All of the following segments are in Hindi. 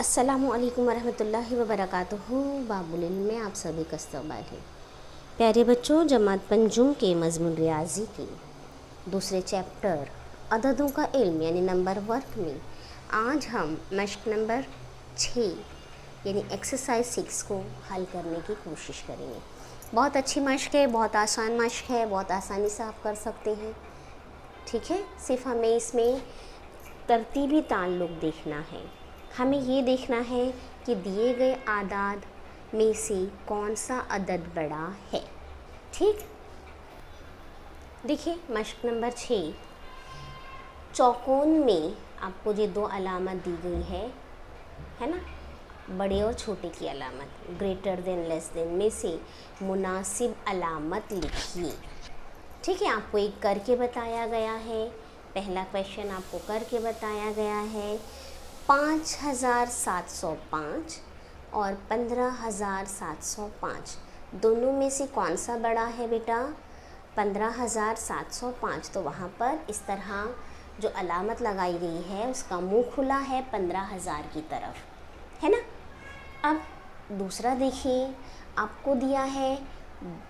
अस्सलामुअलैकुम वरहमतुल्लाहि वबरकातुहू। बाबुल इल्म में आप सभी का इस्तकबाल है। प्यारे बच्चों, जमात पंजुम के मज़मून रियाजी की दूसरे चैप्टर अददों का इल्म यानी नंबर वर्क में आज हम मश्क नंबर 6 यानी एक्सरसाइज 6 को हल करने की कोशिश करेंगे। बहुत अच्छी मश्क है, बहुत आसान मश्क है, बहुत आसानी से आप कर सकते हैं। ठीक है, सिर्फ हमें इसमें तरतीबी ताल्लुक़ देखना है। हमें ये देखना है कि दिए गए आदाद में से कौन सा अदद बड़ा है। ठीक, देखिए मश्क नंबर 6 चौकोन में आपको ये दो अलामत दी गई है ना, बड़े और छोटे की अलामत, ग्रेटर देन लेस देन में से मुनासिब अलामत लिखिए। ठीक है, आपको एक करके बताया गया है। पहला क्वेश्चन आपको करके बताया गया है 5705 और 15705 दोनों में से कौन सा बड़ा है बेटा? 15705। तो वहाँ पर इस तरह जो अलामत लगाई गई है उसका मुंह खुला है 15000 की तरफ, है ना। अब दूसरा देखिए, आपको दिया है,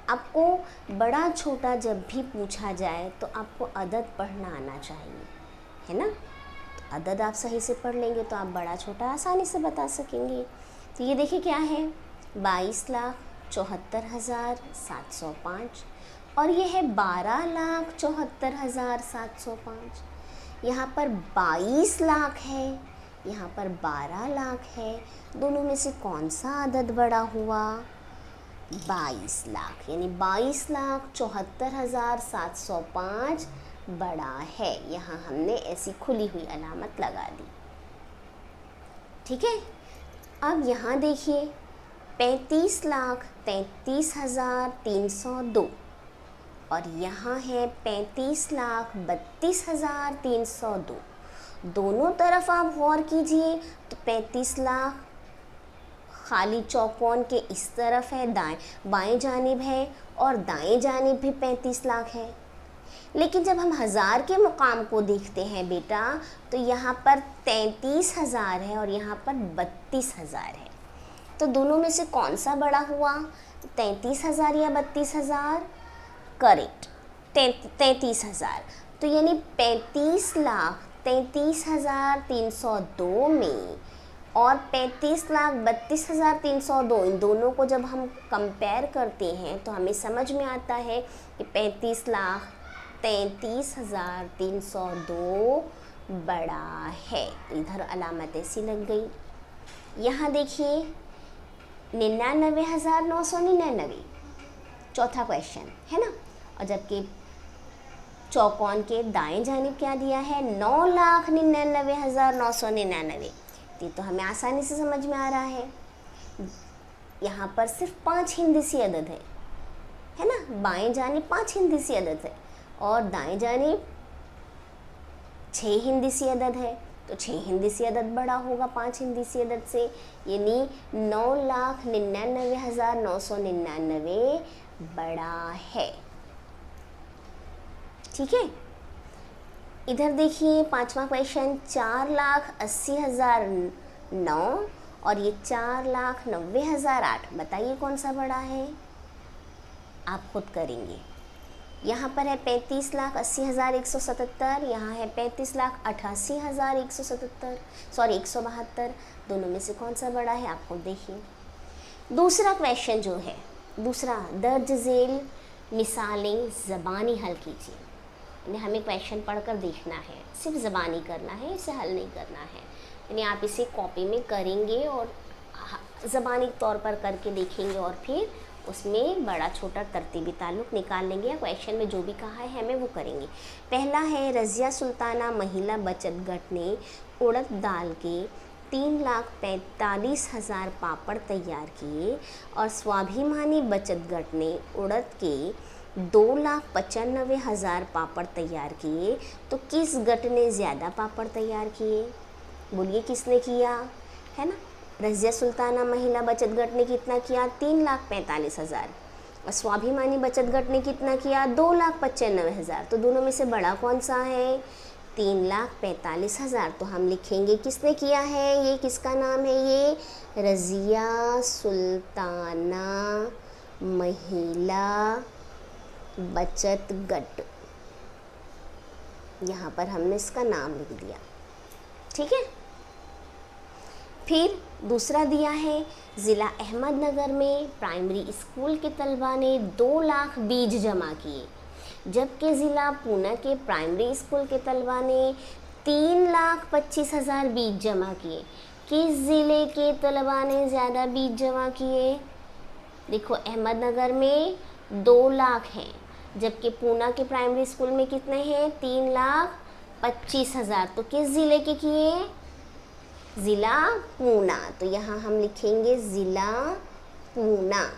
आपको बड़ा छोटा जब भी पूछा जाए तो आपको अदद पढ़ना आना चाहिए, है ना। अदद आप सही से पढ़ लेंगे तो आप बड़ा छोटा आसानी से बता सकेंगे। तो ये देखिए क्या है, 22,74,705 और ये है 12,74,705। यहाँ पर 22 लाख है, यहाँ पर 12 लाख है। दोनों में से कौन सा अदद बड़ा हुआ? 22 लाख, यानी 22,74,705 बड़ा है। यहाँ हमने ऐसी खुली हुई अलामत लगा दी। ठीक है, अब यहाँ देखिए 35,33,302 और यहाँ है 35,32,302। दोनों तरफ आप गौर कीजिए तो 35 लाख खाली चौकोन के इस तरफ है, बाएं जानिब है, और दाएं जानिब भी 35 लाख है। लेकिन जब हम हज़ार के मुकाम को देखते हैं बेटा, तो यहाँ पर 33,000 है और यहाँ पर 32,000 है। तो दोनों में से कौन सा बड़ा हुआ? 33,000 या 32,000? करेक्ट, 33,000। तो यानी 35,33,302 में और 35,32,302, इन दोनों को जब हम कंपेयर करते हैं तो हमें समझ में आता है कि 35,33,302 बड़ा है। तो इधर अलामत ऐसी लग गई। यहाँ देखिए 99,999 चौथा क्वेश्चन है ना, और जबकि चौकोन के दाएं जानिब क्या दिया है? 9,99,999। तो हमें आसानी से समझ में आ रहा है। यहाँ पर सिर्फ 5 हिंदसी अदद है ना, बाएं जानिब 5 हिंदसी अदद है और दाएं जानिब 6 हिंदसी अदद है। तो 6 हिंदसी अदद बड़ा होगा 5 हिंदसी अदद से, यानी 9,99,999 बड़ा है। ठीक है, इधर देखिए पांचवा क्वेश्चन 4,80,009 और ये 4,90,008। बताइए कौन सा बड़ा है? आप खुद करेंगे। यहाँ पर है 35,80,177, यहाँ है 35,88,177, सॉरी 172। दोनों में से कौन सा बड़ा है? आप खुद देखिए। दूसरा क्वेश्चन जो है, दूसरा दर्ज झेल मिसालें ज़बानी हल कीजिए। हमें क्वेश्चन पढ़कर देखना है, सिर्फ ज़बानी करना है, इसे हल नहीं करना है। यानी आप इसे कॉपी में करेंगे और ज़बानी तौर पर करके देखेंगे और फिर उसमें बड़ा छोटा तरतीबी ताल्लुक़ निकाल लेंगे या क्वेश्चन में जो भी कहा है हमें वो करेंगे। पहला है रज़िया सुल्ताना महिला बचत गठ ने उड़द दाल के 3,45,000 पापड़ तैयार किए और स्वाभिमानी बचत गठ ने उड़द के 2,95,000 पापड़ तैयार किए। तो किस गठ ने ज़्यादा पापड़ तैयार किए? बोलिए किसने किया, है ना। रज़िया सुल्ताना महिला बचत गठ ने कितना किया? 3,45,000 और स्वाभिमानी बचत गठ ने कितना किया? 2,95,000। तो दोनों में से बड़ा कौन सा है? 3,45,000। तो हम लिखेंगे किसने किया है, ये किसका नाम है, ये रज़िया सुल्ताना महिला बचत गट। यहाँ पर हमने इसका नाम लिख दिया, ठीक है। फिर दूसरा दिया है, ज़िला अहमदनगर में प्राइमरी स्कूल के तलबा ने 2 लाख बीज जमा किए, जबकि ज़िला पूना के प्राइमरी स्कूल के तलबा ने 3,25,000 बीज जमा किए। किस ज़िले के तलबा ने ज़्यादा बीज जमा किए? देखो, अहमदनगर में 2 लाख हैं, जबकि पूना के प्राइमरी स्कूल में कितने हैं, 3,25,000। तो किस ज़िले के किए? ज़िला पूना। तो यहाँ हम लिखेंगे ज़िला पूना।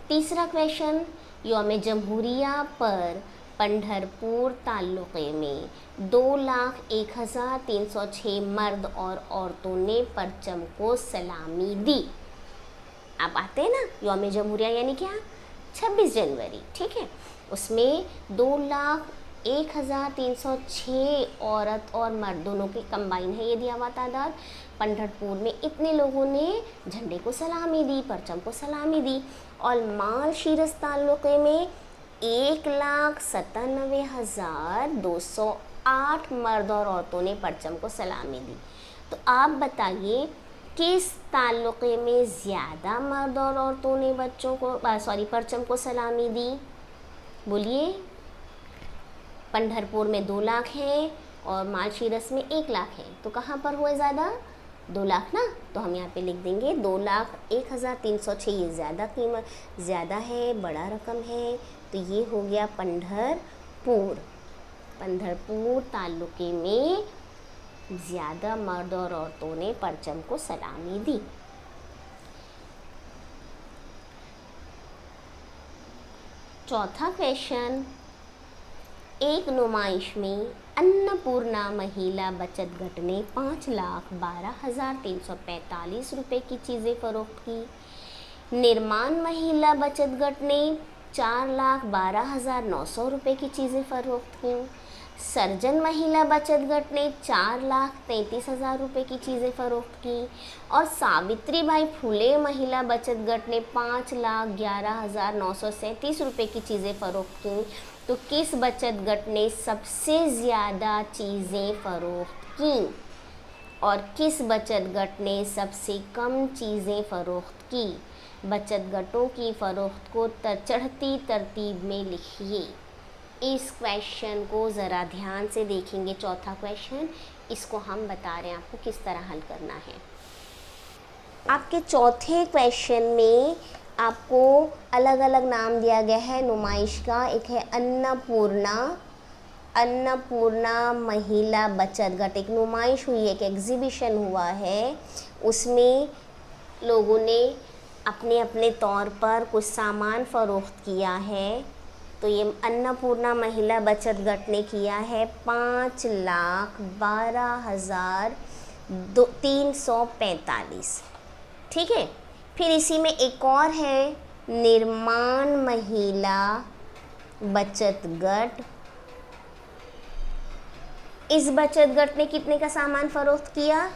तीसरा क्वेश्चन, यौम जमहूरिया पर पंढरपुर तालुक़े में 2,01,306 मर्द और औरतों ने परचम को सलामी दी। आप आते हैं ना, यौम जमहूरिया यानी क्या, 26 जनवरी, ठीक है। उसमें 2,01,306 औरत और मर्द दोनों की कंबाइन है ये दिया हुआ तादाद। पंढरपुर में इतने लोगों ने झंडे को सलामी दी, परचम को सलामी दी। और मालशीरस तालुक़े में 1,97,208 मर्द और औरतों ने परचम को सलामी दी। तो आप बताइए किस तालुक़े में ज़्यादा मर्द और औरतों ने परचम को सलामी दी? बोलिए। पंढरपुर में 2 लाख हैं और मालशीरस में 1 लाख है, तो कहाँ पर हुए ज़्यादा? 2 लाख ना। तो हम यहाँ पे लिख देंगे 2,01,306। ये ज़्यादा है, बड़ा रकम है, तो ये हो गया पंढरपुर तालुके में ज़्यादा मर्द और औरतों ने परचम को सलामी दी। चौथा क्वेश्चन, एक नुमाइश में अन्नपूर्णा महिला बचत गट ने 5,12,345 रुपये की चीज़ें फ़रोख्त की। निर्माण महिला बचत गट ने 4,12,900 रुपये की चीज़ें फ़रोख्त की। सर्जन महिला बचत गट ने 4,33,000 रुपये की चीज़ें फ़रोख्त की। और सावित्रीबाई फुले महिला बचत गट ने 5,11,937 रुपये की चीज़ें फ़रोख्त की। तो किस बचत गट ने सबसे ज़्यादा चीज़ें फ़रोख्त की और किस बचत गट ने सबसे कम चीज़ें फ़रोख्त की? बचत गटों की फ़रोख्त को चढ़ती तरतीब में लिखिए। इस क्वेश्चन को ज़रा ध्यान से देखेंगे। चौथा क्वेश्चन, इसको हम बता रहे हैं आपको किस तरह हल करना है। आपके चौथे क्वेश्चन में आपको अलग अलग नाम दिया गया है नुमाइश का। एक है अन्नपूर्णा महिला बचत गट। एक नुमाइश हुई है, एक एग्जीबिशन हुआ है, उसमें लोगों ने अपने अपने तौर पर कुछ सामान फ़रोख्त किया है। तो ये अन्नपूर्णा महिला बचत गट ने किया है 5,12,345, ठीक है। फिर इसी में एक और है निर्माण महिला बचत गट। इस बचत गट ने कितने का सामान फ़रोख्त किया?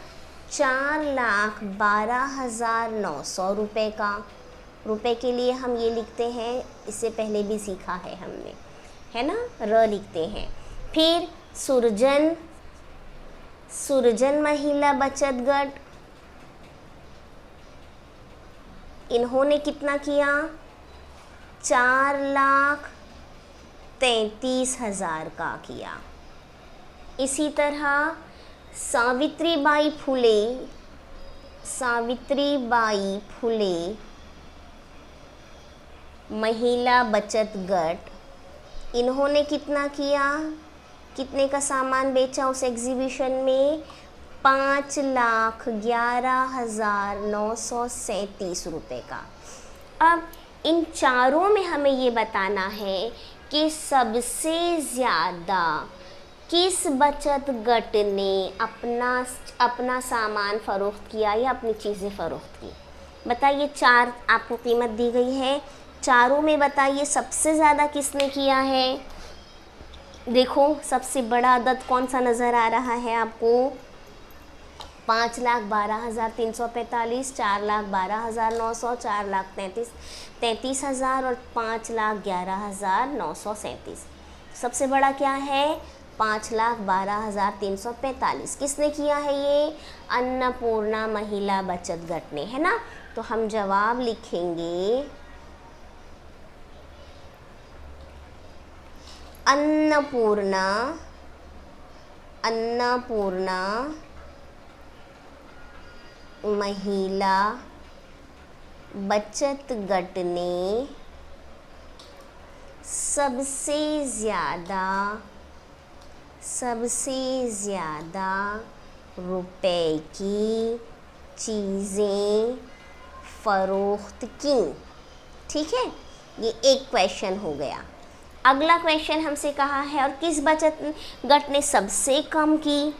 4,12,900 रुपये का। रुपए के लिए हम ये लिखते हैं, इससे पहले भी सीखा है हमने, है ना, र लिखते हैं। फिर सुरजन महिला बचत गट, इन्होंने कितना किया? 4,33,000 का किया। इसी तरह सावित्रीबाई फुले महिला बचत गट, इन्होंने कितना किया? कितने का सामान बेचा उस एग्जीबिशन में? 5,11,937 रुपये का। अब इन चारों में हमें ये बताना है कि सबसे ज़्यादा किस बचत गट ने अपना सामान फ़रोख्त किया या अपनी चीज़ें फ़रोख्त की। बताइए, 4 आपको कीमत दी गई है, चारों में बताइए सबसे ज़्यादा किसने किया है। देखो सबसे बड़ा अदद कौन सा नज़र आ रहा है आपको, 5,12,345, 4,12,900, 4,33,000 और 5,11,937। सबसे बड़ा क्या है, 5,12,345। किसने किया है ये, अन्नपूर्णा महिला बचत गट ने, है ना। तो हम जवाब लिखेंगे अन्नपूर्णा महिला बचत गट ने सबसे ज़्यादा रुपए की चीज़ें फ़रोख्त की। ठीक है, ये एक क्वेश्चन हो गया। अगला क्वेश्चन हमसे कहा है और किस बचत गट ने सबसे कम की।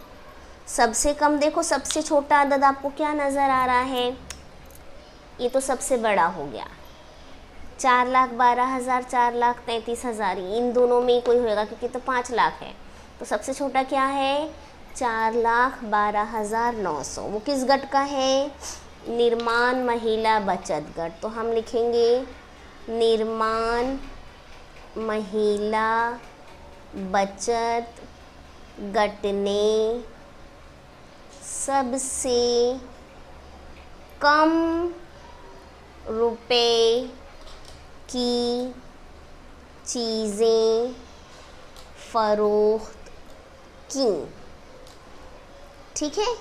सबसे कम देखो, सबसे छोटा अदद आपको क्या नज़र आ रहा है, ये तो सबसे बड़ा हो गया, 4,12,000, 4,33,000। इन दोनों में ही कोई होएगा क्योंकि तो 5 लाख है। तो सबसे छोटा क्या है, 4,12,900। वो किस गट का है, निर्माण महिला बचत गट। तो हम लिखेंगे निर्माण महिला बचत गट ने सबसे कम रुपए की चीज़ें फ़रोख्त की। ठीक है,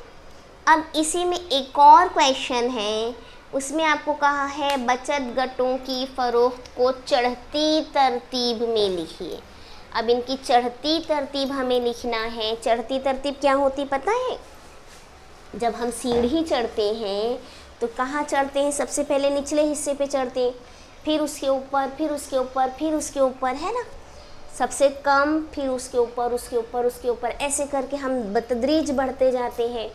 अब इसी में एक और क्वेश्चन है, उसमें आपको कहा है बचत गटों की फ़रोख्त को चढ़ती तरतीब में लिखिए। अब इनकी चढ़ती तरतीब हमें लिखना है। चढ़ती तरतीब क्या होती पता है, जब हम सीढ़ी चढ़ते हैं तो कहाँ चढ़ते हैं, सबसे पहले निचले हिस्से पे चढ़ते हैं, फिर उसके ऊपर, फिर उसके ऊपर, फिर उसके ऊपर, है ना। सबसे कम, फिर उसके ऊपर, उसके ऊपर, उसके ऊपर, ऐसे करके हम बतदरीज बढ़ते जाते हैं।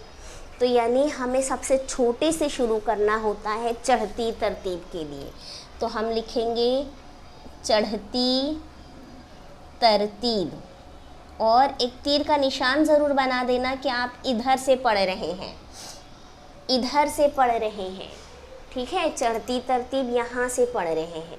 तो यानी हमें सबसे छोटे से शुरू करना होता है चढ़ती तरतीब के लिए। तो हम लिखेंगे चढ़ती तरतीब, और एक तीर का निशान ज़रूर बना देना कि आप इधर से पढ़ रहे हैं, इधर से पढ़ रहे हैं। ठीक है, चढ़ती तरतीब यहाँ से पढ़ रहे हैं,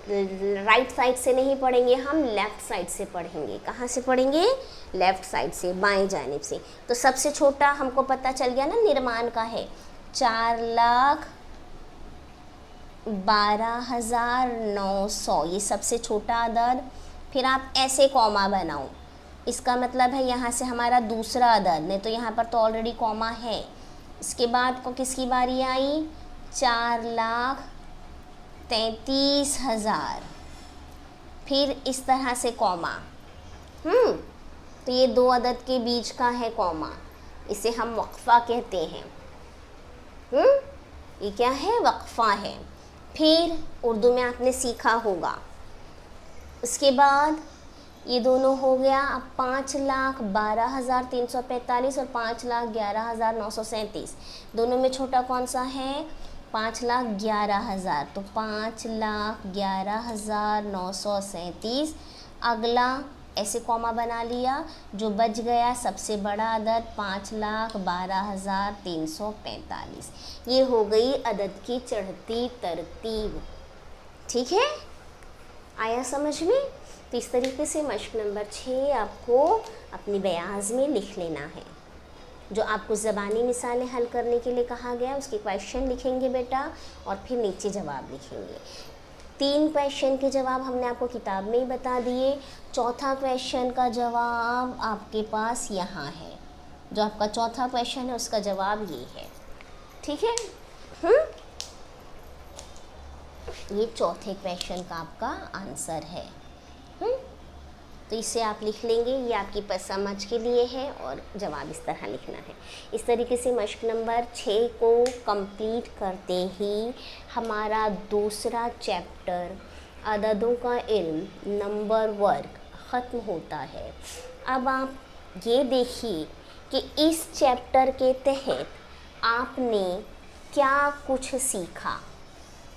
राइट साइड से नहीं पढ़ेंगे, हम लेफ़्ट साइड से पढ़ेंगे। कहाँ से पढ़ेंगे, लेफ़्ट साइड से, बाएं जानिब से। तो सबसे छोटा हमको पता चल गया ना, निर्माण का है 4,12,900, ये सबसे छोटा अदद। फिर आप ऐसे कॉमा बनाओ, इसका मतलब है यहाँ से हमारा दूसरा अदद, नहीं तो यहाँ पर तो ऑलरेडी कॉमा है। इसके बाद को किसकी बारी आई, 4,33,000, फिर इस तरह से कॉमा। तो ये दो अदद के बीच का है कॉमा, इसे हम वक्फ़ा कहते हैं। ये क्या है, वक्फ़ा है। फिर उर्दू में आपने सीखा होगा। उसके बाद ये दोनों हो गया। अब 5,12,345 और 5,11,937, दोनों में छोटा कौन सा है, 5,11,000। तो 5,11,937। अगला ऐसे कॉमा बना लिया, जो बच गया सबसे बड़ा अदद 5,12,345। ये हो गई अदद की चढ़ती तरतीब। ठीक है, आया समझ में। तो इस तरीके से मश्क नंबर 6 आपको अपनी बयाज़ में लिख लेना है। जो आपको ज़बानी मिसालें हल करने के लिए कहा गया, उसके क्वेश्चन लिखेंगे बेटा, और फिर नीचे जवाब लिखेंगे। 3 क्वेश्चन के जवाब हमने आपको किताब में ही बता दिए। चौथा क्वेश्चन का जवाब आपके पास यहाँ है। जो आपका चौथा क्वेश्चन है उसका जवाब ये है। ठीक है, ये चौथे क्वेश्चन का आपका आंसर है। तो इसे आप लिख लेंगे, ये आपकी समझ के लिए है, और जवाब इस तरह लिखना है। इस तरीके से मश्क नंबर 6 को कंप्लीट करते ही हमारा दूसरा चैप्टर अददों का इल्म, नंबर वर्ग ख़त्म होता है। अब आप ये देखिए कि इस चैप्टर के तहत आपने क्या कुछ सीखा।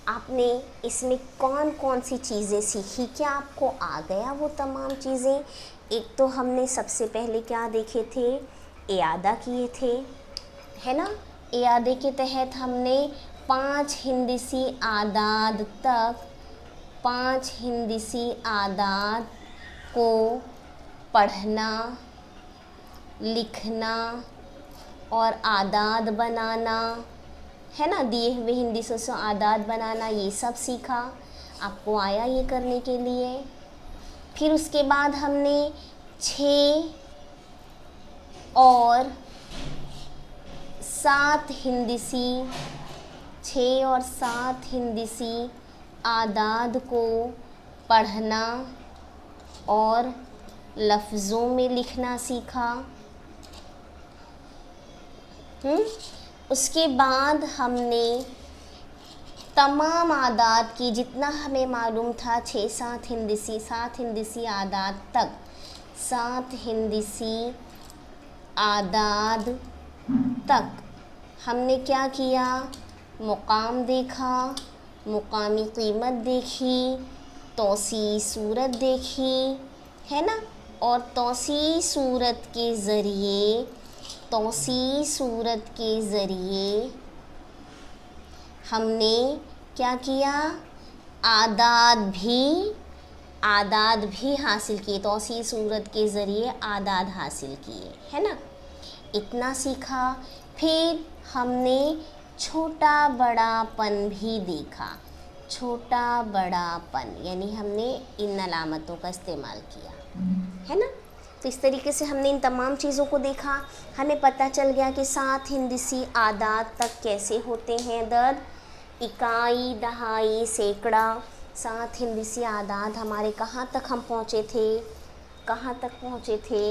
आपने इसमें कौन कौन सी चीज़ें सीखी, क्या आपको आ गया वो तमाम चीज़ें। एक तो हमने सबसे पहले क्या देखे थे, इयादा किए थे, है ना। इयादे के तहत हमने 5 हिंदसी आदाद तक, 5 हिंदसी आदाद को पढ़ना, लिखना और आदाद बनाना, है ना, दिए हुए हिंदसों से आदाद बनाना, ये सब सीखा। आपको आया ये करने के लिए। फिर उसके बाद हमने 6 और 7 हिंदसी, 6 और 7 हिंदसी आदाद को पढ़ना और लफ्ज़ों में लिखना सीखा। उसके बाद हमने तमाम आदाद की, जितना हमें मालूम था 6-7 हिंदसी, 7 हिंदसी आदाद तक, 7 हिंदसी आदाद तक हमने क्या किया, मुकाम देखा, मुकामी कीमत देखी, तौसी सूरत देखी, है ना। और तौसी सूरत के ज़रिए, तौसी सूरत के ज़रिए हमने क्या किया, आदाद भी हासिल किए, तौसी सूरत के ज़रिए आदाद हासिल किए, है ना। इतना सीखा। फिर हमने छोटा बड़ापन भी देखा, छोटा बड़ापन, यानी हमने इन अलामतों का इस्तेमाल किया, है ना। तो इस तरीके से हमने इन तमाम चीज़ों को देखा। हमें पता चल गया कि 7 हिंदसी आदाद तक कैसे होते हैं अदद, इकाई, दहाई, सैकड़ा। 7 हिंदसी आदाद हमारे कहाँ तक हम पहुँचे थे, कहाँ तक पहुँचे थे,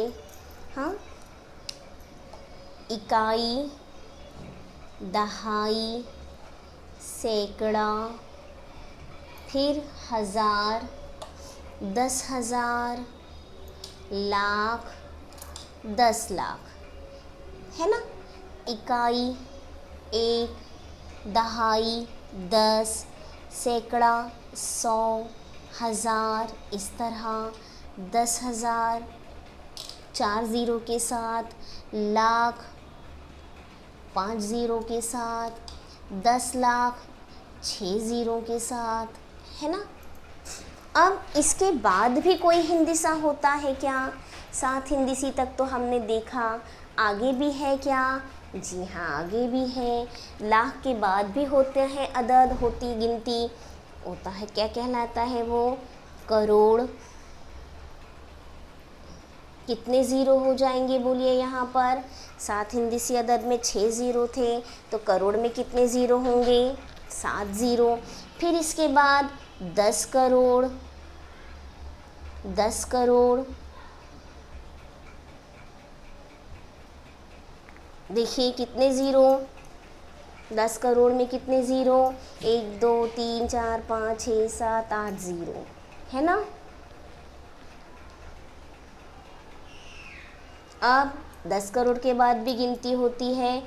हाँ, इकाई, दहाई, सैकड़ा, फिर 1000, 10,000, लाख, 10 लाख, है ना। इकाई 1, दहाई 10, सैकड़ा 100, 1000, इस तरह 10,000 4 ज़ीरो के साथ, लाख 5 ज़ीरो के साथ, 10 लाख 6 ज़ीरो के साथ, है ना। अब इसके बाद भी कोई हिंदिसा होता है क्या, 7 हिंदिसी तक तो हमने देखा, आगे भी है क्या, जी हाँ आगे भी है। लाख के बाद भी होते हैं अदद, होती गिनती, होता है क्या कहलाता है वो, करोड़। कितने ज़ीरो हो जाएंगे बोलिए यहाँ पर, 7 हिंदसी अदद में 6 ज़ीरो थे, तो करोड़ में कितने ज़ीरो होंगे, 7 ज़ीरो। फिर इसके बाद 10 करोड़, 10 करोड़, देखिए कितने ज़ीरो, 10 करोड़ में कितने ज़ीरो, 1 2 3 4 5 6 7 8 ज़ीरो, है ना। अब 10 करोड़ के बाद भी गिनती होती है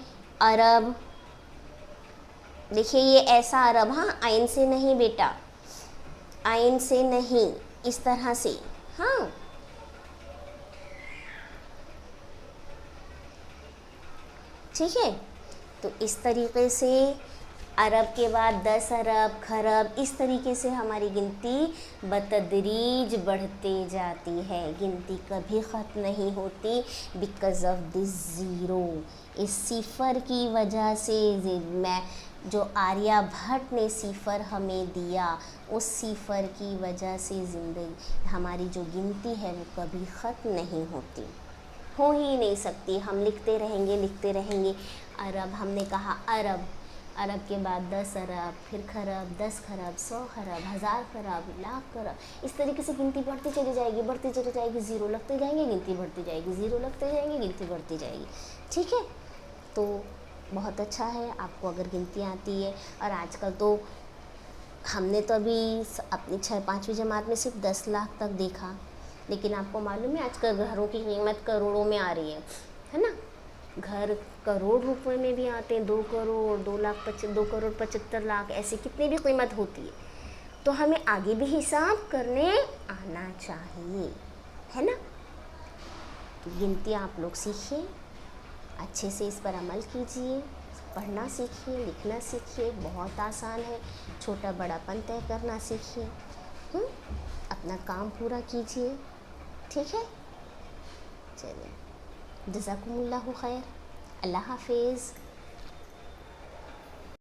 अरब। देखिए ये ऐसा अरब, हाँ आइन से नहीं बेटा, आइन से नहीं, इस तरह से, हाँ ठीक है। तो इस तरीके से अरब के बाद 10 अरब, खरब, इस तरीके से हमारी गिनती बतदरीज बढ़ती जाती है, गिनती कभी ख़त्म नहीं होती, बिकॉज़ ऑफ दिस ज़ीरो, इस सिफ़र की वजह से। मैं जो आर्यभट्ट ने सिफ़र हमें दिया, उस सिफ़र की वजह से ज़िंदगी हमारी जो गिनती है वो कभी ख़त्म नहीं होती, हो ही नहीं सकती। हम लिखते रहेंगे लिखते रहेंगे। अरब, हमने कहा अरब, अरब के बाद 10 अरब, फिर खरब, 10 खरब, 100 खरब, 1000 खरब, लाख खरब, इस तरीके से गिनती बढ़ती चली जाएगी, बढ़ती चली जाएगी, ज़ीरो लगते जाएंगे, गिनती बढ़ती जाएगी, ज़ीरो लगते जाएंगे, गिनती बढ़ती जाएगी, ठीक है। तो बहुत अच्छा है आपको अगर गिनती आती है। और आजकल तो हमने तो अभी अपनी 5वीं जमात में सिर्फ 10 लाख तक देखा, लेकिन आपको मालूम है आजकल घरों की कीमत करोड़ों में आ रही है ना। घर करोड़ रुपए में भी आते हैं, 2 करोड़, 2 करोड़ 75 लाख, ऐसे कितनी भी कीमत होती है। तो हमें आगे भी हिसाब करने आना चाहिए, है ना। तो गिनती आप लोग सीखिए, अच्छे से इस पर अमल कीजिए, पढ़ना सीखिए, लिखना सीखिए, बहुत आसान है। छोटा बड़ापन तय करना सीखिए, अपना काम पूरा कीजिए, ठीक है। चलिए, जज़ाकुमुल्लाहु खैर, अल्लाह हाफिज़।